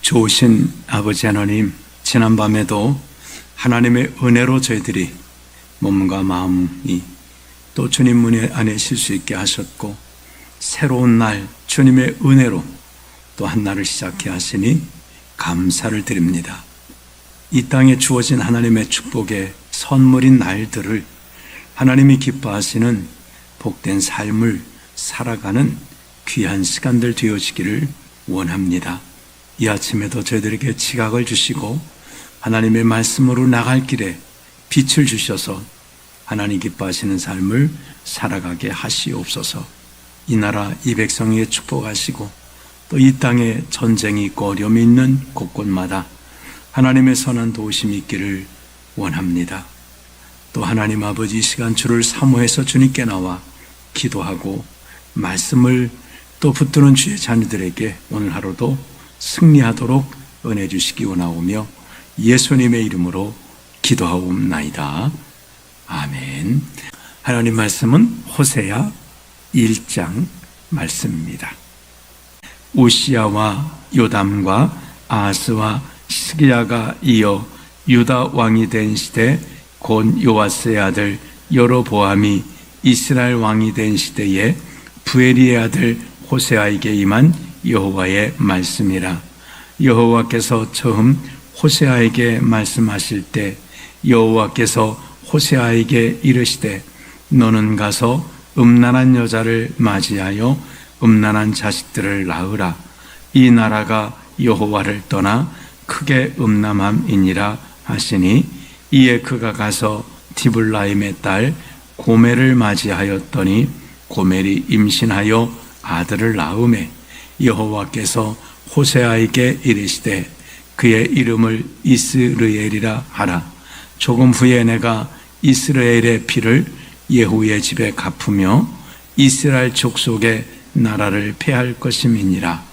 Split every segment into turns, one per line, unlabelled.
좋으신 아버지 하나님, 지난밤에도 하나님의 은혜로 저희들이 몸과 마음이 또 주님 문 안에 쉴 수 있게 하셨고, 새로운 날 주님의 은혜로 또 한 날을 시작해 하시니 감사를 드립니다. 이 땅에 주어진 하나님의 축복의 선물인 날들을 하나님이 기뻐하시는 복된 삶을 살아가는 귀한 시간들 되어지기를 원합니다. 이 아침에도 저희들에게 지각을 주시고 하나님의 말씀으로 나갈 길에 빛을 주셔서 하나님 기뻐하시는 삶을 살아가게 하시옵소서. 이 나라 이 백성에게 축복하시고 또 이 땅에 전쟁이 있고 어려움이 있는 곳곳마다 하나님의 선한 도우심이 있기를 원합니다. 또 하나님 아버지, 이 시간 주를 사모해서 주님께 나와 기도하고 말씀을 또 붙드는 주의 자녀들에게 오늘 하루도 승리하도록 은혜 주시기 원하오며 예수님의 이름으로 기도하옵나이다. 아멘. 하나님 말씀은 호세아 1장 말씀입니다. 우시야와 요담과 아하스와 시기야가 이어 유다 왕이 된 시대, 곧 요아스의 아들 여로보암이 이스라엘 왕이 된 시대에 부엘리의 아들 호세아에게 임한 여호와의 말씀이라. 여호와께서 처음 호세아에게 말씀하실 때 여호와께서 호세아에게 이르시되, 너는 가서 음란한 여자를 맞이하여 음란한 자식들을 낳으라. 이 나라가 여호와를 떠나 크게 음란함이니라 하시니, 이에 그가 가서 디블라임의 딸 고멜을 맞이하였더니 고멜이 임신하여 아들을 낳으매 여호와께서 호세아에게 이르시되, 그의 이름을 이스르엘이라 하라. 조금 후에 내가 이스라엘의 피를 예후의 집에 갚으며 이스라엘 족속의 나라를 폐할 것임이니라.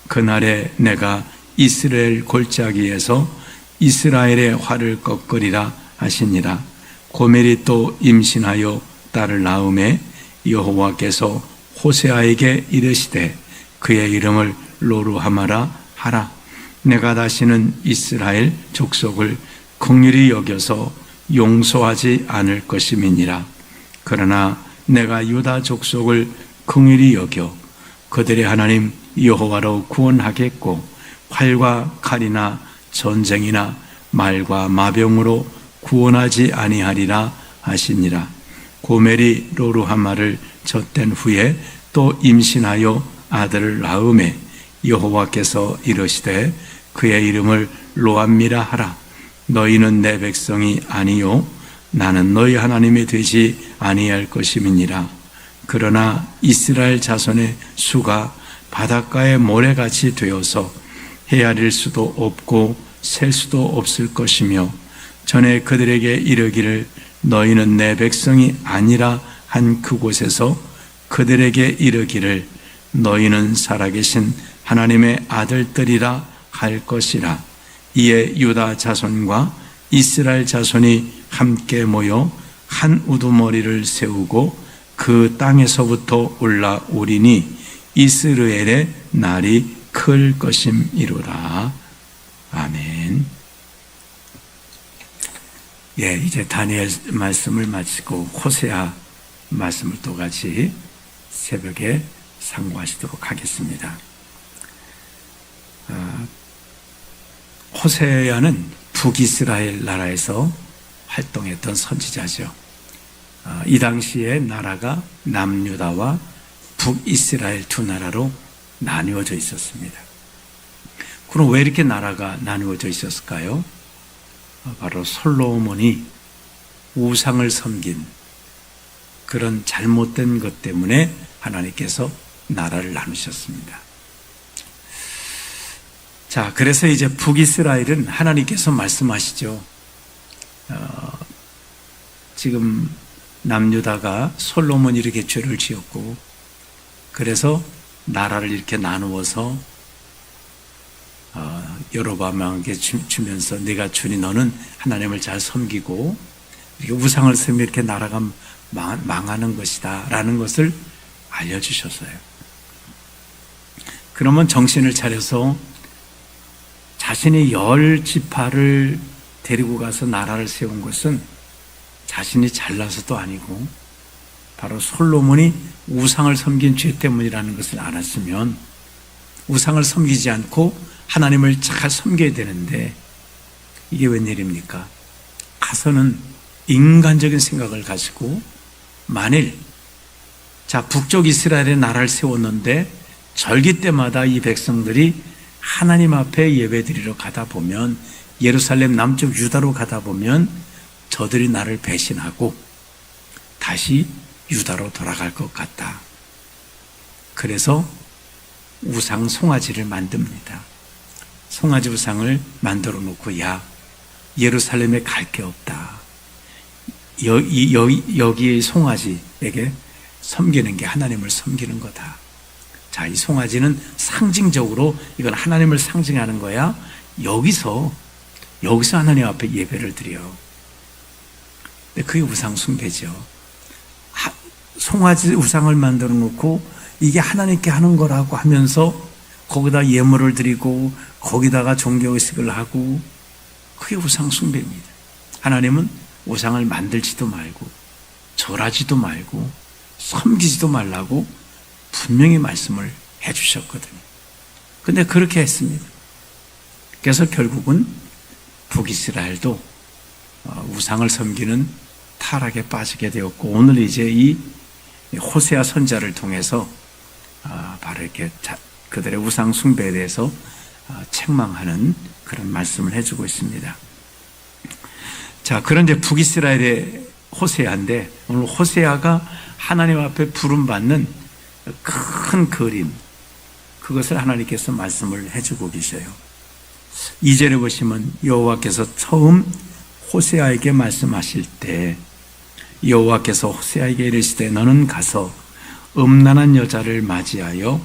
그날에 내가 이스라엘 골짜기에서 이스라엘의 활을 꺾으리라 하시니라. 고멜이 또 임신하여 딸을 낳으매 여호와께서 호세아에게 이르시되, 그의 이름을 로루하마라 하라. 내가 다시는 이스라엘 족속을 긍휼히 여겨서 용서하지 않을 것임이니라. 그러나 내가 유다 족속을 긍휼히 여겨 그들의 하나님 여호와로 구원하겠고, 활과 칼이나 전쟁이나 말과 마병으로 구원하지 아니하리라 하시니라. 고멜이 로루하마를 젖된 후에 또 임신하여 아들을 낳으매 여호와께서 이르시되, 그의 이름을 로암미라 하라. 너희는 내 백성이 아니요 나는 너희 하나님이 되지 아니할 것임이니라. 그러나 이스라엘 자손의 수가 바닷가의 모래같이 되어서 헤아릴 수도 없고 셀 수도 없을 것이며, 전에 그들에게 이르기를 너희는 내 백성이 아니라 한 그곳에서 그들에게 이르기를 너희는 살아계신 하나님의 아들들이라 할 것이라. 이에 유다 자손과 이스라엘 자손이 함께 모여 한 우두머리를 세우고 그 땅에서부터 올라오리니 이스라엘의 날이 클 것임이로라. 아멘. 이제 다니엘 말씀을 마치고 호세아 말씀을 또 같이 새벽에 상고하시도록 하겠습니다. 호세아는 북이스라엘 나라에서 활동했던 선지자죠. 이 당시에 나라가 남유다와 북이스라엘 두 나라로 나누어져 있었습니다. 그럼 왜 이렇게 나라가 나누어져 있었을까요? 바로 솔로몬이 우상을 섬긴 그런 잘못된 것 때문에 하나님께서 나라를 나누셨습니다. 자, 그래서 이제 북이스라엘은 하나님께서 말씀하시죠. 지금 남유다가 솔로몬이 이렇게 죄를 지었고, 그래서 나라를 이렇게 나누어서 여로보암에게 주면서 네가 주니 너는 하나님을 잘 섬기고 이렇게 우상을 섬기면 이렇게 나라가 망하는 것이다 라는 것을 알려주셨어요. 그러면 정신을 차려서 자신이 10지파를 데리고 가서 나라를 세운 것은 자신이 잘나서도 아니고 바로 솔로몬이 우상을 섬긴 죄 때문이라는 것을 알았으면 우상을 섬기지 않고 하나님을 잘 섬겨야 되는데 이게 웬일입니까? 가서는 인간적인 생각을 가지고 만일 북쪽 이스라엘의 나라를 세웠는데 절기 때마다 이 백성들이 하나님 앞에 예배드리러 가다 보면 예루살렘 남쪽 유다로 가다 보면 저들이 나를 배신하고 다시 유다로 돌아갈 것 같다. 그래서 우상 송아지를 만듭니다. 송아지 우상을 만들어 놓고 예루살렘에 갈 게 없다. 여기의 송아지에게 섬기는 게 하나님을 섬기는 거다. 자, 이 송아지는 상징적으로 이건 하나님을 상징하는 거야. 여기서 하나님 앞에 예배를 드려. 근데 그게 우상 숭배죠. 송아지 우상을 만들어 놓고 이게 하나님께 하는 거라고 하면서 거기다 예물을 드리고 거기다가 종교의식을 하고 그게 우상 숭배입니다. 하나님은 우상을 만들지도 말고 절하지도 말고 섬기지도 말라고 분명히 말씀을 해주셨거든요. 근데 그렇게 했습니다. 그래서 결국은 북이스라엘도 우상을 섬기는 타락에 빠지게 되었고 오늘 이제 이 호세아 선자를 통해서 바로 이렇게 그들의 우상 숭배에 대해서 책망하는 그런 말씀을 해주고 있습니다. 자, 그런데 북이스라엘의 호세아인데 오늘 호세아가 하나님 앞에 부름받는 큰 그림, 그것을 하나님께서 말씀을 해주고 계셔요. 2절에 보시면 여호와께서 처음 호세아에게 말씀하실 때 여호와께서 호세아에게 이르시되 너는 가서 음란한 여자를 맞이하여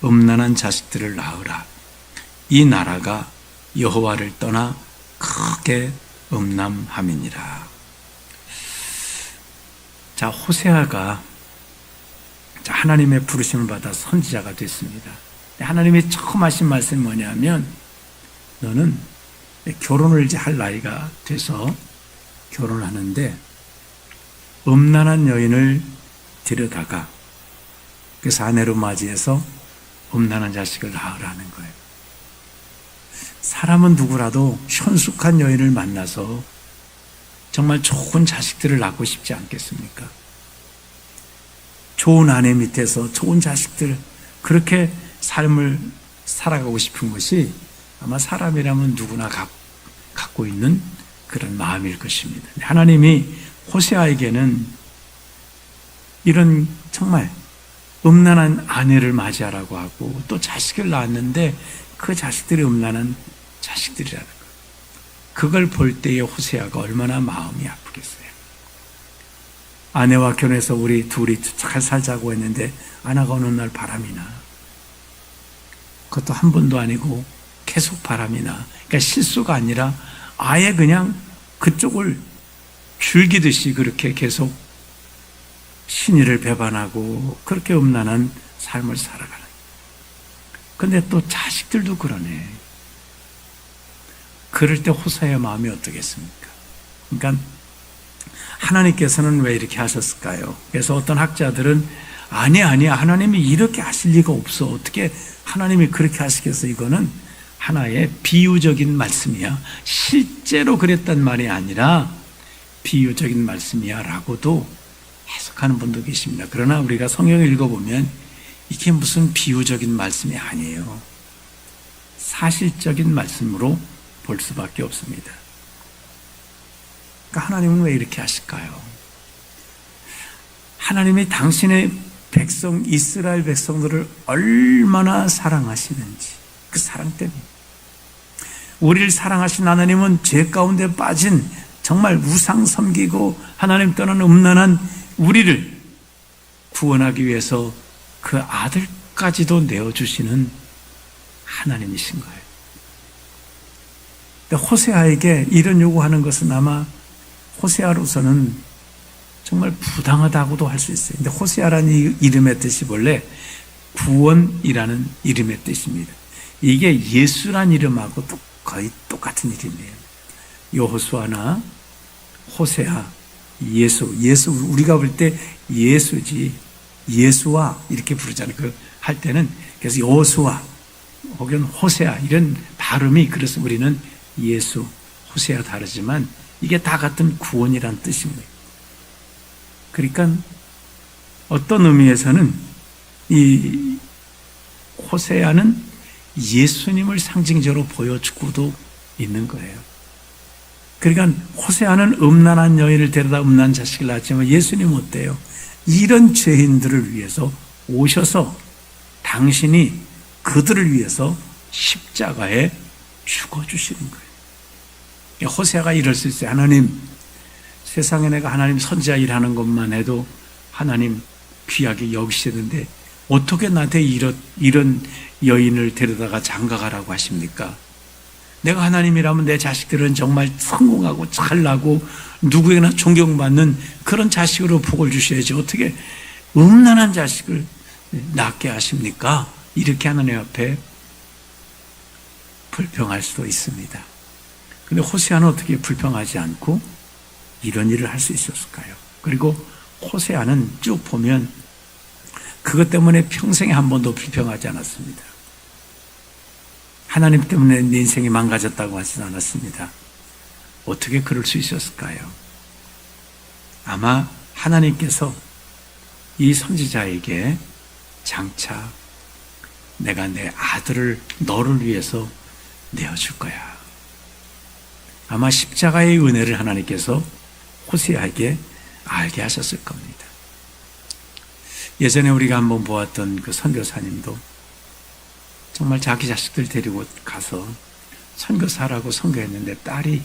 음란한 자식들을 낳으라. 이 나라가 여호와를 떠나 크게 음란함이니라. 자, 호세아가 하나님의 부르심을 받아 선지자가 됐습니다. 하나님이 처음 하신 말씀이 뭐냐면 너는 결혼을 이제 할 나이가 돼서 결혼하는데 음란한 여인을 데려다가 그래서 아내로 맞이해서 음란한 자식을 낳으라는 거예요. 사람은 누구라도 현숙한 여인을 만나서 정말 좋은 자식들을 낳고 싶지 않겠습니까? 좋은 아내 밑에서 좋은 자식들, 그렇게 삶을 살아가고 싶은 것이 아마 사람이라면 누구나 갖고 있는 그런 마음일 것입니다. 하나님이 호세아에게는 이런 정말 음란한 아내를 맞이하라고 하고 또 자식을 낳았는데 그 자식들이 음란한 자식들이라는 것. 그걸 볼 때의 호세아가 얼마나 마음이 아프겠어요. 아내와 결혼해서 우리 둘이 잘 살자고 했는데 아내가 어느 날 바람이 나. 그것도 한 번도 아니고 계속 바람이 나. 그러니까 실수가 아니라 아예 그냥 그쪽을 즐기듯이 그렇게 계속 신의를 배반하고 그렇게 음란한 삶을 살아가는. 근데 또 자식들도 그러네. 그럴 때 호세아의 마음이 어떻겠습니까? 그러니까 하나님께서는 왜 이렇게 하셨을까요? 그래서 어떤 학자들은 아니야 하나님이 이렇게 하실 리가 없어. 어떻게 하나님이 그렇게 하시겠어? 이거는 하나의 비유적인 말씀이야. 실제로 그랬단 말이 아니라 비유적인 말씀이야 라고도 해석하는 분도 계십니다. 그러나 우리가 성경을 읽어보면 이게 무슨 비유적인 말씀이 아니에요. 사실적인 말씀으로 볼 수밖에 없습니다. 그러니까 하나님은 왜 이렇게 하실까요? 하나님이 당신의 백성, 이스라엘 백성들을 얼마나 사랑하시는지 그 사랑 때문에 우리를 사랑하신 하나님은 죄 가운데 빠진 정말 우상 섬기고 하나님 떠난 음란한 우리를 구원하기 위해서 그 아들까지도 내어주시는 하나님이신 거예요. 근데 호세아에게 이런 요구하는 것은 아마 호세아로서는 정말 부당하다고도 할 수 있어요. 근데 호세아라는 이름의 뜻이 원래 구원이라는 이름의 뜻입니다. 이게 예수란 이름하고 거의 똑같은 일이네요. 여호수아나 호세아, 예수 우리가 볼 때 예수지, 예수와 이렇게 부르잖아요. 그 할 때는 그래서 여호수아 혹은 호세아 이런 발음이, 그래서 우리는 예수, 호세아 다르지만 이게 다 같은 구원이란 뜻입니다. 그러니까 어떤 의미에서는 이 호세아는 예수님을 상징적으로 보여주고도 있는 거예요. 그러니까 호세아는 음란한 여인을 데려다 음란한 자식을 낳았지만 예수님은 어때요? 이런 죄인들을 위해서 오셔서 당신이 그들을 위해서 십자가에 죽어주시는 거예요. 호세아가 이럴 수 있어요. 하나님, 세상에 내가 하나님 선지자 일하는 것만 해도 하나님 귀하게 여기시는데 어떻게 나한테 이런 여인을 데려다가 장가가라고 하십니까? 내가 하나님이라면 내 자식들은 정말 성공하고 잘나고 누구에게나 존경받는 그런 자식으로 복을 주셔야지 어떻게 음란한 자식을 낳게 하십니까? 이렇게 하나님 앞에 불평할 수도 있습니다. 근데 호세아는 어떻게 불평하지 않고 이런 일을 할 수 있었을까요? 그리고 호세아는 쭉 보면 그것 때문에 평생에 한 번도 불평하지 않았습니다. 하나님 때문에 내 인생이 망가졌다고 하지 않았습니다. 어떻게 그럴 수 있었을까요? 아마 하나님께서 이 선지자에게 장차 내가 내 아들을 너를 위해서 내어줄 거야. 아마 십자가의 은혜를 하나님께서 호세아에게 알게 하셨을 겁니다. 예전에 우리가 한번 보았던 그 선교사님도 정말 자기 자식들 데리고 가서 선교사라고 선교했는데 딸이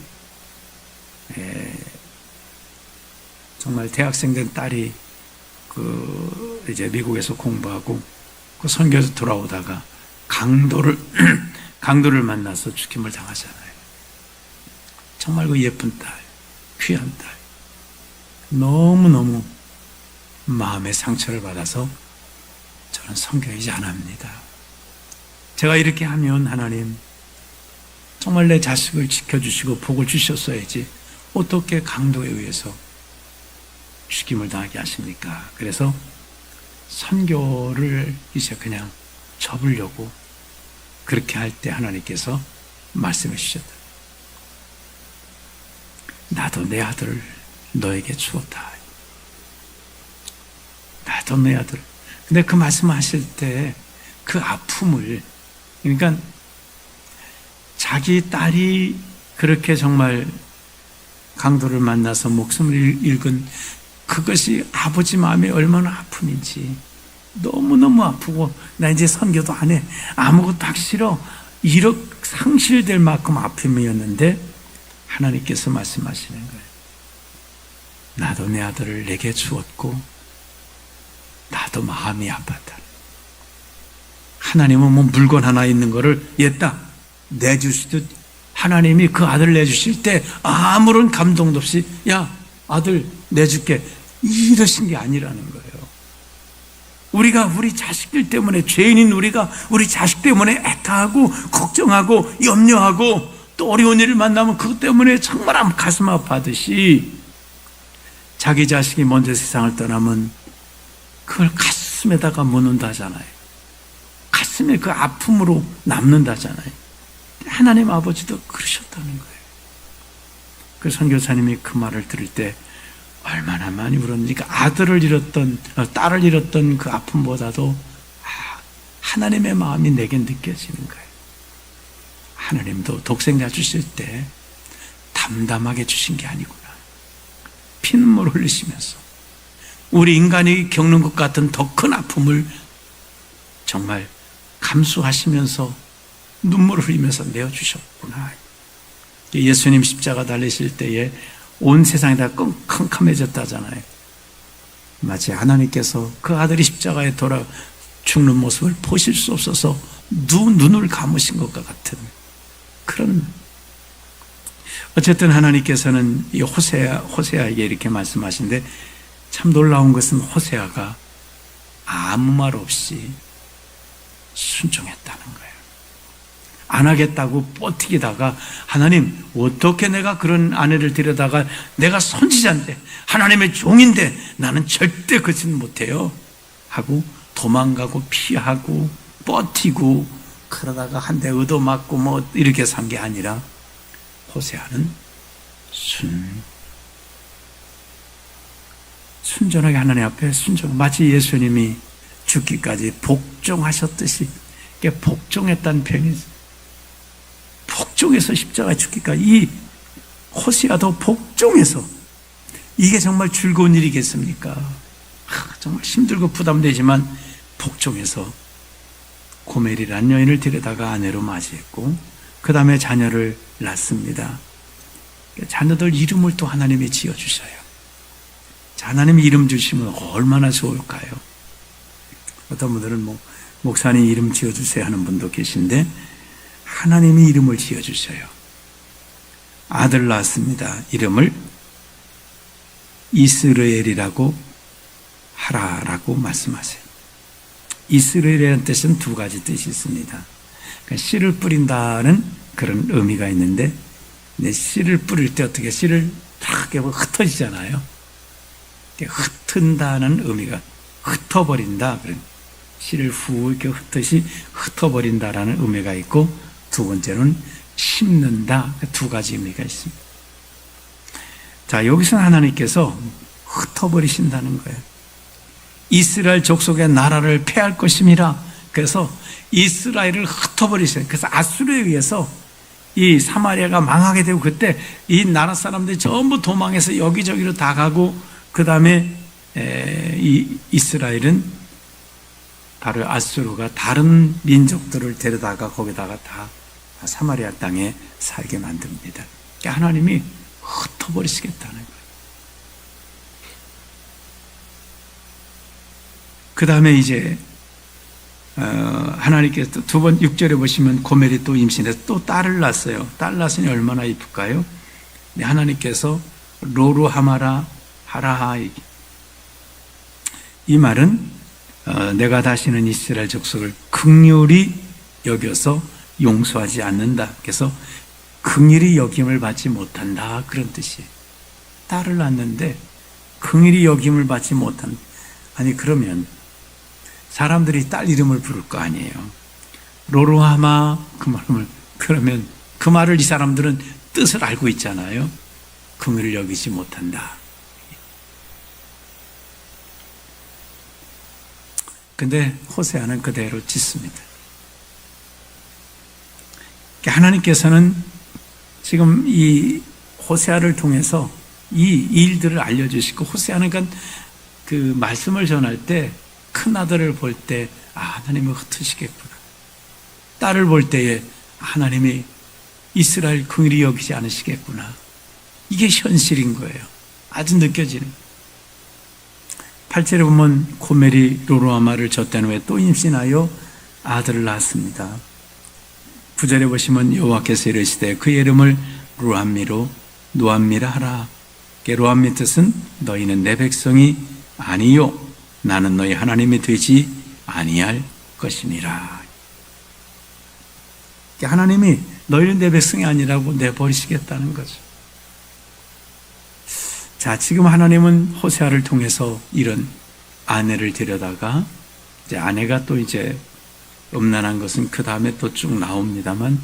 정말 대학생 된 딸이 이제 미국에서 공부하고 그 선교에서 돌아오다가 강도를 만나서 죽임을 당하잖아요. 정말 그 예쁜 딸, 귀한 딸, 너무너무 마음의 상처를 받아서 저는 선교하지 않습니다. 제가 이렇게 하면 하나님 정말 내 자식을 지켜주시고 복을 주셨어야지 어떻게 강도에 의해서 죽임을 당하게 하십니까? 그래서 선교를 이제 그냥 접으려고 그렇게 할 때 하나님께서 말씀해 주셨다. 나도 내 아들을 너에게 주었다. 나도 내 아들. 근데 그 말씀하실 때 그 아픔을, 그러니까 자기 딸이 그렇게 정말 강도를 만나서 목숨을 잃은 그것이 아버지 마음에 얼마나 아픔인지 너무너무 아프고 나 이제 선교도 안 해. 아무것도 하기 싫어. 이렇게 상실될 만큼 아픔이었는데 하나님께서 말씀하시는 거예요. 나도 내 아들을 내게 주었고 나도 마음이 아팠다. 하나님은 뭐 물건 하나 있는 거를 얘다 내주시듯 하나님이 그 아들 내주실 때 아무런 감동도 없이 야 아들 내줄게 이러신 게 아니라는 거예요. 우리가 우리 자식들 때문에 죄인인 우리가 우리 자식 때문에 애타하고 걱정하고 염려하고 또 어려운 일을 만나면 그것 때문에 정말 가슴 아파하듯이 자기 자식이 먼저 세상을 떠나면 그걸 가슴에다가 묻는다잖아요. 가슴에 그 아픔으로 남는다잖아요. 하나님 아버지도 그러셨다는 거예요. 그 선교사님이 그 말을 들을 때 얼마나 많이 울었는지, 딸을 잃었던 그 아픔보다도 하나님의 마음이 내게 느껴지는 거예요. 하나님도 독생자 주실 때 담담하게 주신 게 아니구나. 피눈물 흘리시면서 우리 인간이 겪는 것 같은 더 큰 아픔을 정말 감수하시면서 눈물을 흘리면서 내어주셨구나. 예수님 십자가 달리실 때에 온 세상이 다 캄캄해졌다잖아요. 마치 하나님께서 그 아들이 십자가에 돌아 죽는 모습을 보실 수 없어서 눈을 감으신 것과 같은 그런. 어쨌든 하나님께서는 이 호세아에게 이렇게 말씀하시는데 참 놀라운 것은 호세아가 아무 말 없이 순종했다는 거예요. 안 하겠다고 버티기다가 하나님 어떻게 내가 그런 아내를 데려다가 내가 선지자인데 하나님의 종인데 나는 절대 그러지는 못해요 하고 도망가고 피하고 버티고 그러다가 한 대 얻어맞고 뭐 이렇게 산 게 아니라 호세아는 순전하게 하나님 앞에 마치 예수님이 죽기까지 복종하셨듯이 복종했다는 표현이죠. 복종해서 십자가에 죽기까지 이 호세아도 복종해서 이게 정말 즐거운 일이겠습니까? 정말 힘들고 부담되지만 복종해서 고멜이라는 여인을 데려다가 아내로 맞이했고 그 다음에 자녀를 낳습니다. 자녀들 이름을 또 하나님이 지어주셔요. 하나님이 이름 주시면 얼마나 좋을까요? 어떤 분들은 목사님 이름 지어주세요 하는 분도 계신데 하나님이 이름을 지어주셔요. 아들 낳았습니다. 이름을 이스라엘이라고 하라라고 말씀하세요. 이스라엘이라는 뜻은 두 가지 뜻이 있습니다. 그러니까 씨를 뿌린다는 그런 의미가 있는데 씨를 뿌릴 때 어떻게 씨를 탁 흩어지잖아요. 흩은다는 의미가 흩어버린다. 씨를 후 이렇게 흩듯이 흩어버린다라는 의미가 있고 두 번째는 심는다. 두 가지 의미가 있습니다. 자, 여기서 하나님께서 흩어버리신다는 거예요. 이스라엘 족속의 나라를 패할 것임이라. 그래서 이스라엘을 흩어버리셔요. 그래서 아수르에 의해서 이 사마리아가 망하게 되고 그때 이 나라 사람들이 전부 도망해서 여기저기로 다 가고 그 다음에 이 이스라엘은 바로 아수르가 다른 민족들을 데려다가 거기다가 다 사마리아 땅에 살게 만듭니다. 그러니까 하나님이 흩어버리시겠다는 거예요. 그 다음에 이제 하나님께서 두 번 6절에 보시면 고멜이 또 임신해서 또 딸을 낳았어요. 딸 낳았으니 얼마나 이쁠까요? 네, 하나님께서 로루하마라 하라하 이 말은 내가 다시는 이스라엘 족속을 긍휼히 여겨서 용서하지 않는다. 그래서 긍휼히 여김을 받지 못한다. 그런 뜻이에요. 딸을 낳았는데 긍휼히 여김을 받지 못한다. 아니 그러면 사람들이 딸 이름을 부를 거 아니에요. 로루하마 그 말을 그러면 그 말을 이 사람들은 뜻을 알고 있잖아요. 긍휼을 여기지 못한다. 근데 호세아는 그대로 짓습니다. 하나님께서는 지금 이 호세아를 통해서 이 일들을 알려주시고 호세아는 그러니까 그 말씀을 전할 때 큰 아들을 볼 때 하나님은 흩으시겠구나. 딸을 볼 때에 하나님이 이스라엘 긍휼히 여기지 않으시겠구나. 이게 현실인 거예요. 아주 느껴지는. 8절에 보면 고멜이 로루하마를 젖된 후에 또 임신하여 아들을 낳았습니다. 9절에 보시면 여호와께서 이르시되 그의 이름을 루암미로 누암미라 하라. 루암미 뜻은 너희는 내 백성이 아니요 나는 너희 하나님이 되지 아니할 것이니라. 하나님이 너희는 내 백성이 아니라고 내버리시겠다는 거죠. 자, 지금 하나님은 호세아를 통해서 이런 아내를 데려다가 이제 아내가 또 이제 음란한 것은 그 다음에 또 쭉 나옵니다만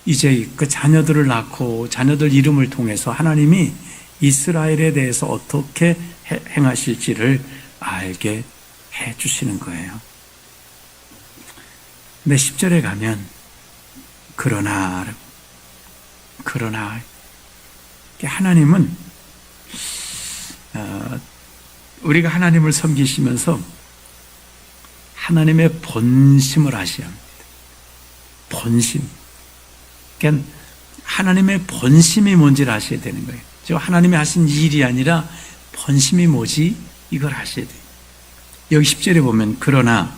이제 그 자녀들을 낳고 자녀들 이름을 통해서 하나님이 이스라엘에 대해서 어떻게 행하실지를 알게 해 주시는 거예요. 근데 10절에 가면 그러나 하나님은 우리가 하나님을 섬기시면서 하나님의 본심을 아셔야 합니다. 본심. 그러니까 하나님의 본심이 뭔지를 아셔야 되는 거예요. 저 하나님이 하신 일이 아니라 본심이 뭐지? 이걸 아셔야 돼요. 여기 10절에 보면 그러나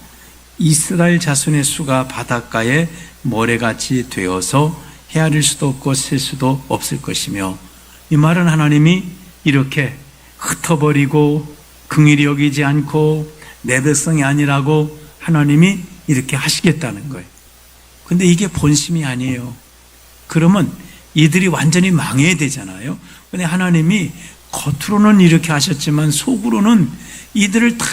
이스라엘 자손의 수가 바닷가에 모래같이 되어서 헤아릴 수도 없고 셀 수도 없을 것이며 이 말은 하나님이 이렇게 흩어버리고 긍휼히 여기지 않고 내 백성이 아니라고 하나님이 이렇게 하시겠다는 거예요. 근데 이게 본심이 아니에요. 그러면 이들이 완전히 망해야 되잖아요. 근데 하나님이 겉으로는 이렇게 하셨지만 속으로는 이들을 다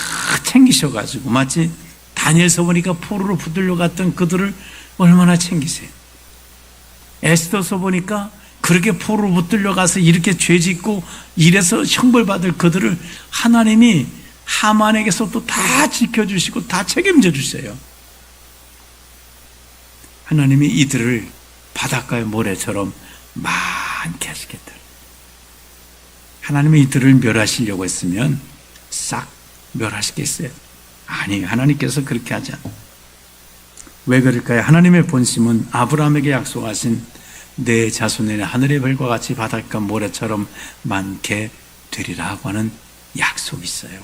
챙기셔가지고 마치 다니엘서 보니까 포로로 붙들려 갔던 그들을 얼마나 챙기세요. 에스더서 보니까 그렇게 포로로 붙들려 가서 이렇게 죄 짓고 이래서 형벌받을 그들을 하나님이 하만에게서 또 다 지켜주시고 다 책임져 주세요. 하나님이 이들을 바닷가의 모래처럼 많게 하시겠다. 하나님이 이들을 멸하시려고 했으면 싹 멸하시겠어요? 아니, 하나님께서 그렇게 하지 않아요. 왜 그럴까요? 하나님의 본심은 아브라함에게 약속하신 내 자손에는 하늘의 별과 같이 바닷가 모래처럼 많게 되리라고 하는 약속이 있어요.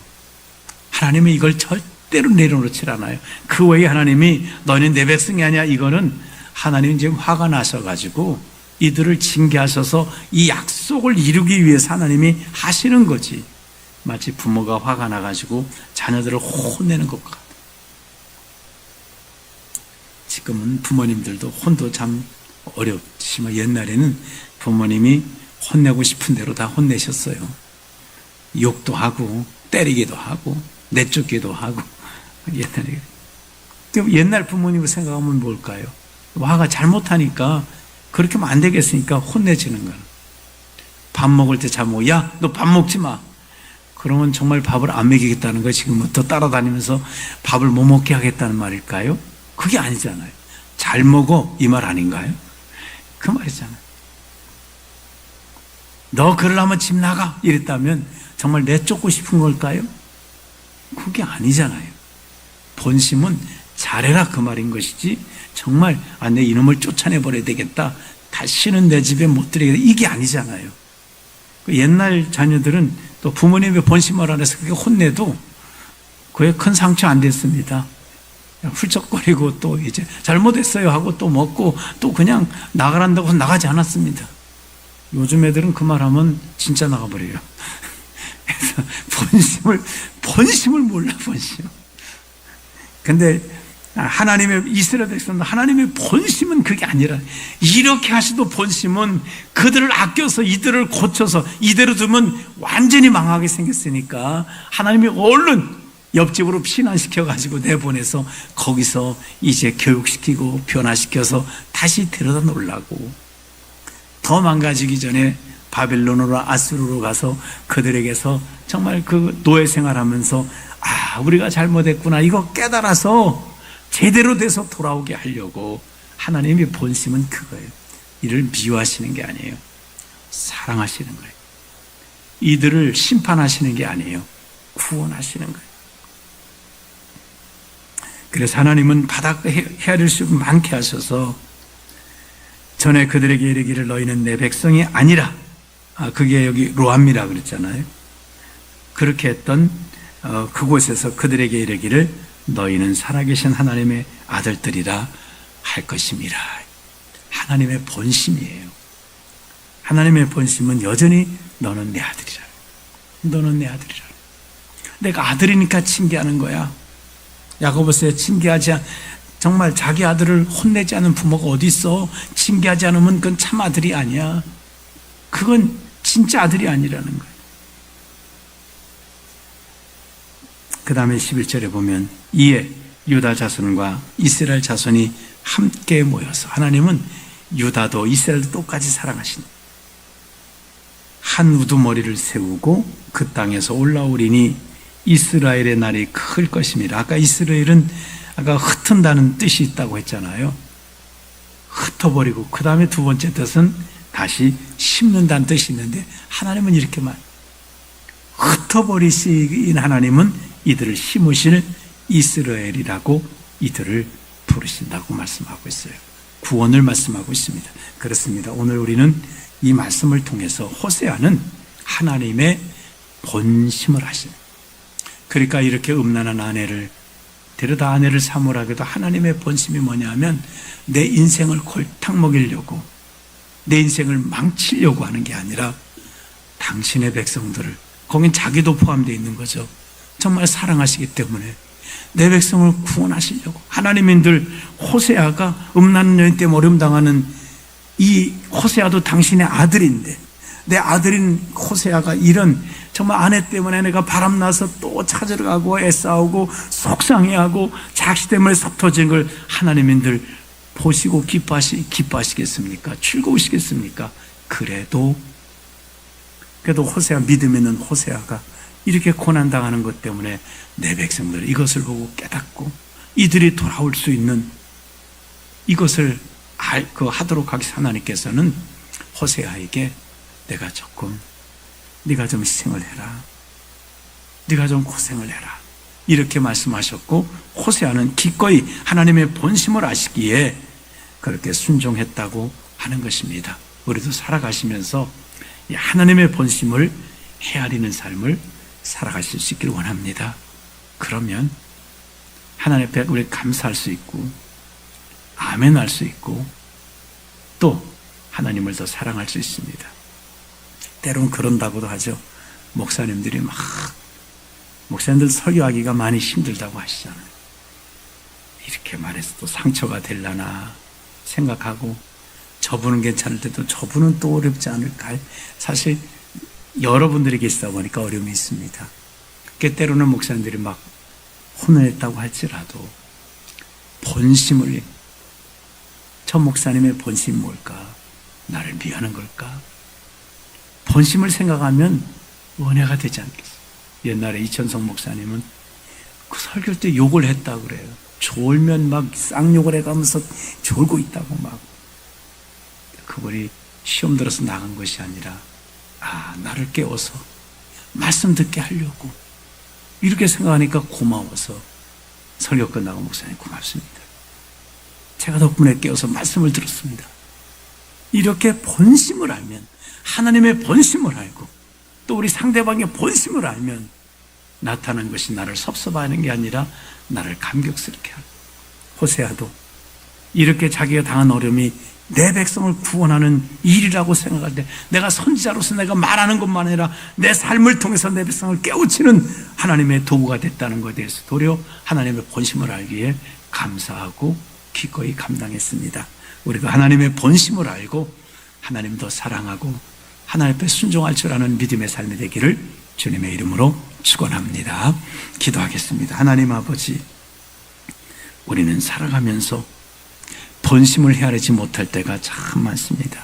하나님은 이걸 절대로 내려놓지 않아요. 그 외에 하나님이 너는 내 백성이 아니야, 이거는 하나님이 지금 화가 나셔가지고 이들을 징계하셔서 이 약속을 이루기 위해서 하나님이 하시는 거지. 마치 부모가 화가 나가지고 자녀들을 혼내는 것 같아요. 지금은 부모님들도 혼도 참 어렵지만 옛날에는 부모님이 혼내고 싶은 대로 다 혼내셨어요. 욕도 하고 때리기도 하고 내쫓기도 하고. 옛날 부모님을 생각하면 뭘까요? 화가 잘못하니까 그렇게 하면 안 되겠으니까 혼내지는 거야. 밥 먹을 때 잘못, 야, 너 밥 먹지 마. 그러면 정말 밥을 안 먹이겠다는 거 지금부터 따라다니면서 밥을 못 먹게 하겠다는 말일까요? 그게 아니잖아요. 잘 먹어, 이 말 아닌가요? 그 말이잖아요. 너 그러려면 집 나가 이랬다면 정말 내쫓고 싶은 걸까요? 그게 아니잖아요. 본심은 잘해라 그 말인 것이지 정말 내 이놈을 쫓아내버려야 되겠다, 다시는 내 집에 못 들이겠다, 이게 아니잖아요. 옛날 자녀들은 또 부모님의 본심을 안해서 그렇게 혼내도 그에 큰 상처 안 됐습니다. 훌쩍거리고 또 이제 잘못했어요 하고 또 먹고 또 그냥 나가란다고 해서 나가지 않았습니다. 요즘 애들은 그 말하면 진짜 나가버려요. 그래서 본심을 몰라, 본심. 근데 하나님의 이스라엘 백성은 하나님의 본심은 그게 아니라, 이렇게 하시도 본심은 그들을 아껴서 이들을 고쳐서 이대로 두면 완전히 망하게 생겼으니까 하나님이 얼른 옆집으로 피난시켜가지고 내보내서 거기서 이제 교육시키고 변화시켜서 다시 데려다 놓으려고. 더 망가지기 전에 바벨론으로 아수르로 가서 그들에게서 정말 그 노예 생활하면서 우리가 잘못했구나 이거 깨달아서 제대로 돼서 돌아오게 하려고. 하나님의 본심은 그거예요. 이를 미워하시는 게 아니에요. 사랑하시는 거예요. 이들을 심판하시는 게 아니에요. 구원하시는 거예요. 그래서 하나님은 바닷가 헤아릴 수 많게 하셔서 전에 그들에게 이르기를 너희는 내 백성이 아니라, 그게 여기 로암이라 그랬잖아요. 그렇게 했던 그곳에서 그들에게 이르기를 너희는 살아계신 하나님의 아들들이라 할 것임이라. 하나님의 본심이에요. 하나님의 본심은 여전히 너는 내 아들이라. 너는 내 아들이라. 내가 아들이니까 징계하는 거야. 야고보서에 정말 자기 아들을 혼내지 않은 부모가 어디 있어? 징계하지 않으면 그건 참 아들이 아니야. 그건 진짜 아들이 아니라는 거예요. 그 다음에 11절에 보면 이에 유다 자손과 이스라엘 자손이 함께 모여서, 하나님은 유다도 이스라엘도 똑같이 사랑하신다. 한 우두머리를 세우고 그 땅에서 올라오리니 이스라엘의 날이 클 것입니다. 아까 이스라엘은 흩은다는 뜻이 있다고 했잖아요. 흩어버리고 그 다음에 두 번째 뜻은 다시 심는다는 뜻이 있는데, 하나님은 이렇게 흩어버리신 하나님은 이들을 심으실 이스라엘이라고 이들을 부르신다고 말씀하고 있어요. 구원을 말씀하고 있습니다. 그렇습니다. 오늘 우리는 이 말씀을 통해서 호세아는 하나님의 본심을 아시는, 그러니까 이렇게 음란한 아내를 데려다 아내를 삼으라고도 하나님의 본심이 뭐냐면 내 인생을 골탕 먹이려고, 내 인생을 망치려고 하는 게 아니라 당신의 백성들을, 거긴 자기도 포함되어 있는 거죠, 정말 사랑하시기 때문에 내 백성을 구원하시려고. 하나님인들 호세아가 음란한 여인 때문에 어려움 당하는 이 호세아도 당신의 아들인데, 내 아들인 호세아가 이런 정말 아내 때문에 내가 바람나서 또 찾으러 가고 애싸우고 속상해하고 자식 때문에 속 터진 걸 하나님인들 보시고 기뻐하시겠습니까? 즐거우시겠습니까? 그래도 호세아, 믿음 있는 호세아가 이렇게 고난당하는 것 때문에 내 백성들 이것을 보고 깨닫고 이들이 돌아올 수 있는 이것을 하도록 하기 하나님께서는 호세아에게 네가 좀 희생을 해라, 네가 좀 고생을 해라, 이렇게 말씀하셨고, 호세아는 기꺼이 하나님의 본심을 아시기에 그렇게 순종했다고 하는 것입니다. 우리도 살아가시면서 하나님의 본심을 헤아리는 삶을 살아가실 수 있기를 원합니다. 그러면 하나님 앞에 우리 감사할 수 있고 아멘 할 수 있고 또 하나님을 더 사랑할 수 있습니다. 때론 그런다고도 하죠. 목사님들 설교하기가 많이 힘들다고 하시잖아요. 이렇게 말해서 또 상처가 되려나 생각하고, 저분은 괜찮을 때도 저분은 또 어렵지 않을까. 사실 여러분들이 계시다 보니까 어려움이 있습니다. 그러니까 때로는 목사님들이 막 혼냈다고 할지라도 본심을, 저 목사님의 본심이 뭘까? 나를 미워하는 걸까? 본심을 생각하면 은혜가 되지 않겠어요? 옛날에 이천성 목사님은 그 설교 때 욕을 했다고 그래요. 졸면 막 쌍욕을 해가면서 졸고 있다고 막. 그분이 시험 들어서 나간 것이 아니라 나를 깨워서 말씀 듣게 하려고 이렇게 생각하니까 고마워서 설교 끝나고 목사님 고맙습니다. 제가 덕분에 깨워서 말씀을 들었습니다. 이렇게 본심을 알면, 하나님의 본심을 알고 또 우리 상대방의 본심을 알면 나타난 것이 나를 섭섭하는 게 아니라 나를 감격스럽게 하고, 호세아도 이렇게 자기가 당한 어려움이 내 백성을 구원하는 일이라고 생각할 때, 내가 선지자로서 내가 말하는 것만 아니라 내 삶을 통해서 내 백성을 깨우치는 하나님의 도구가 됐다는 것에 대해서 도리어 하나님의 본심을 알기에 감사하고 기꺼이 감당했습니다. 우리가 하나님의 본심을 알고 하나님 더 사랑하고 하나님 앞에 순종할 줄 아는 믿음의 삶이 되기를 주님의 이름으로 축원합니다. 기도하겠습니다. 하나님 아버지, 우리는 살아가면서 본심을 헤아리지 못할 때가 참 많습니다.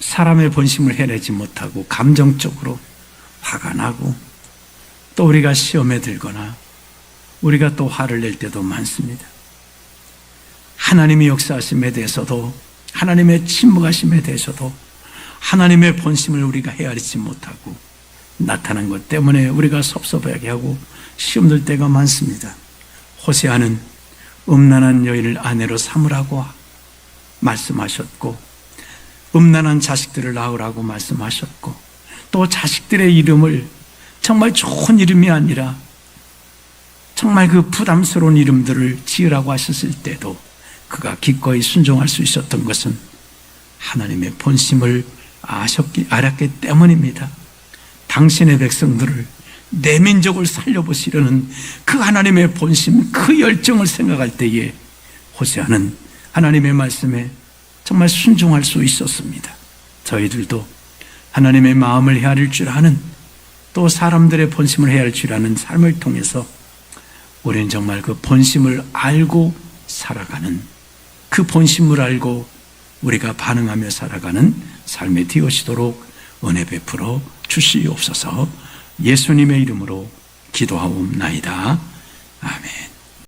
사람의 본심을 헤아리지 못하고 감정적으로 화가 나고, 또 우리가 시험에 들거나 우리가 또 화를 낼 때도 많습니다. 하나님의 역사하심에 대해서도, 하나님의 침묵하심에 대해서도 하나님의 본심을 우리가 헤아리지 못하고 나타난 것 때문에 우리가 섭섭하게 하고 시험 들 때가 많습니다. 호세아는 음란한 여인을 아내로 삼으라고 말씀하셨고, 음란한 자식들을 낳으라고 말씀하셨고, 또 자식들의 이름을 정말 좋은 이름이 아니라 정말 그 부담스러운 이름들을 지으라고 하셨을 때도 그가 기꺼이 순종할 수 있었던 것은 하나님의 본심을 알았기 때문입니다. 당신의 백성들을, 내 민족을 살려보시려는 그 하나님의 본심, 그 열정을 생각할 때에 호세아는 하나님의 말씀에 정말 순종할 수 있었습니다. 저희들도 하나님의 마음을 헤아릴 줄 아는, 또 사람들의 본심을 헤아릴 줄 아는 삶을 통해서 우리는 정말 그 본심을 알고 살아가는, 그 본심을 알고 우리가 반응하며 살아가는 삶이 되어지도록 은혜 베풀어 주시옵소서. 예수님의 이름으로 기도하옵나이다.